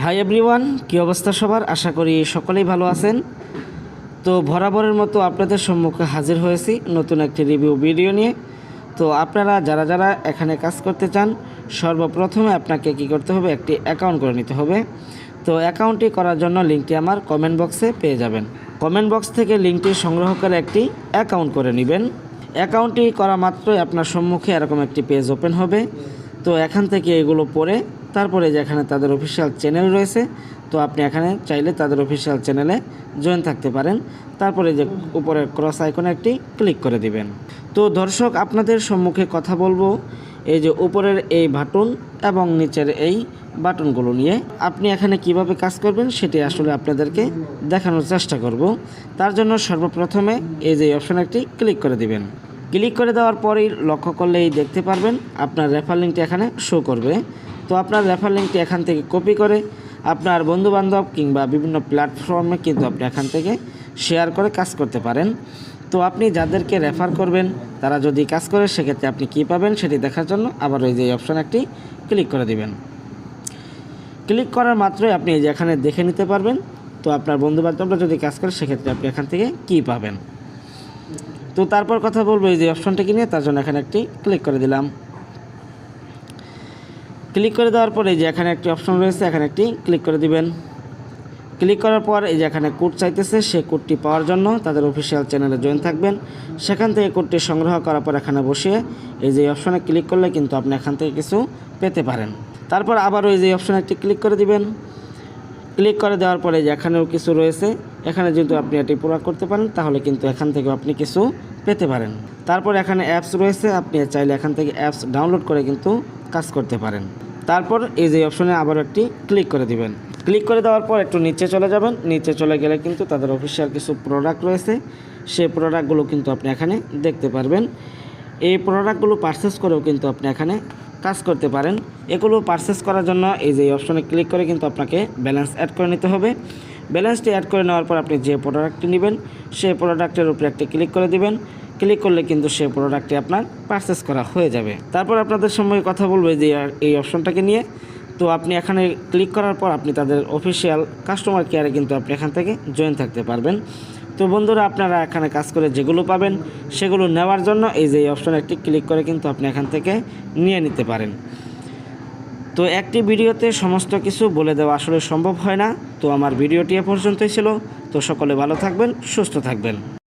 Hi everyone, কী অবস্থা সবার? আশা করি সকলেই ভালো আছেন। তো বরাবরের মতো আপনাদের সম্মুখে হাজির হয়েছি নতুন একটি রিভিউ ভিডিও নিয়ে। তো আপনারা যারা যারা এখানে কাজ করতে চান, সর্বপ্রথমে আপনাকে কি করতে হবে, একটি অ্যাকাউন্ট করে নিতে হবে। তো অ্যাকাউন্টটি করার জন্য লিঙ্কটি আমার কমেন্ট বক্সে পেয়ে যাবেন। কমেন্ট বক্স থেকে লিঙ্কটি সংগ্রহ করে একটি অ্যাকাউন্ট করে নেবেন। অ্যাকাউন্টটি করা মাত্রই আপনার সম্মুখে এরকম একটি পেজ ওপেন হবে। তো এখান থেকে এগুলো পড়ে তারপরে যেখানে তাদের অফিসিয়াল চ্যানেল রয়েছে, তো আপনি এখানে চাইলে তাদের অফিসিয়াল চ্যানেলে জয়েন থাকতে পারেন। তারপরে যে উপরের ক্রস আইকনে একটি ক্লিক করে দিবেন। তো দর্শক, আপনাদের সম্মুখে কথা বলবো এই যে উপরের এই বাটন এবং নিচের এই বাটনগুলো নিয়ে আপনি এখানে কিভাবে কাজ করবেন সেটি আসলে আপনাদেরকে দেখানোর চেষ্টা করব। তার জন্য সর্বপ্রথমে এই যে অপশানে একটি ক্লিক করে দিবেন। ক্লিক করে দেওয়ার পরেই লক্ষ্য করলেই দেখতে পারবেন আপনার রেফার লিঙ্কটি এখানে শো করবে। তো আপনার রেফার লিঙ্কটি এখান থেকে কপি করে আপনার বন্ধুবান্ধব কিংবা বিভিন্ন প্ল্যাটফর্মে কিন্তু আপনি এখান থেকে শেয়ার করে কাজ করতে পারেন। তো আপনি যাদেরকে রেফার করবেন তারা যদি কাজ করে, সেক্ষেত্রে আপনি কী পাবেন সেটি দেখার জন্য আবার ওই যে অপশান একটি ক্লিক করে দিবেন। ক্লিক করার মাত্রই আপনি এই যে এখানে দেখে নিতে পারবেন। তো আপনার বন্ধুবান্ধবরা যদি কাজ করে, সেক্ষেত্রে আপনি এখান থেকে কী পাবেন। তো তারপর কথা বলবো এই যে অপশনটাকে নিয়ে, তার জন্য এখানে একটি ক্লিক করে দিলাম। ক্লিক করে দেওয়ার পরে যে এখানে একটি অপশন রয়েছে, এখানে একটি ক্লিক করে দিবেন। ক্লিক করার পর এই যে এখানে কোড চাইতেছে, সেই কোডটি পাওয়ার জন্য তাদের অফিসিয়াল চ্যানেলে জয়েন থাকবেন। সেখান থেকে কোডটি সংগ্রহ করার পর এখানে বসিয়ে এই যে অপশনে ক্লিক করলে কিন্তু আপনি এখান থেকে কিছু পেতে পারেন। তারপর আবার ওই যে অপশনে একটি ক্লিক করে দিবেন। ক্লিক করে দেওয়ার পরে যে এখানেও কিছু রয়েছে, এখানে যেহেতু আপনি এটি পুরো করতে পারেন, তাহলে কিন্তু এখান থেকে আপনি কিছু পেতে পারেন। তারপর এখানে অ্যাপস রয়েছে, আপনি চাইলে এখান থেকে অ্যাপস ডাউনলোড করে কিন্তু কাজ করতে পারেন। তারপর এই যে অপশনে আবার একটি ক্লিক করে দিবেন। ক্লিক করে দেওয়ার পর একটু নিচে চলে যাবেন। নিচে চলে গেলে কিন্তু তাদের অফিসিয়াল কিছু প্রোডাক্ট রয়েছে, সেই প্রোডাক্টগুলো কিন্তু আপনি এখানে দেখতে পারবেন। এই প্রোডাক্টগুলো পারচেস করেও কিন্তু আপনি এখানে কাজ করতে পারেন। এগুলো পারচেস করার জন্য এই যে অপশনে ক্লিক করে কিন্তু আপনাকে ব্যালেন্স অ্যাড করে নিতে হবে। ব্যালেন্সটি অ্যাড করে নেওয়ার পর আপনি যে প্রোডাক্টটি নেবেন, সেই প্রোডাক্টের উপরে একটি ক্লিক করে দিবেন। ক্লিক করলে কিন্তু সেই প্রোডাক্টটি আপনার পারচেস করা হয়ে যাবে। তারপর আপনাদের সঙ্গে কথা বলবো যে এই অপশনটাকে নিয়ে। তো আপনি এখানে ক্লিক করার পর আপনি তাদের অফিসিয়াল কাস্টমার কেয়ারে কিন্তু আপনি এখান থেকে জয়েন থাকতে পারবেন। তো বন্ধুরা, আপনারা এখানে কাজ করে যেগুলো পাবেন সেগুলো নেওয়ার জন্য এই যে অপশনে একটি ক্লিক করে কিন্তু আপনি এখান থেকে নিয়ে নিতে পারেন। তো একটি ভিডিওতে সমস্ত কিছু বলে দেওয়া আসলে সম্ভব হয় না। তো আমার ভিডিওটি এ পর্যন্তই ছিল। তো সকলে ভালো থাকবেন, সুস্থ থাকবেন।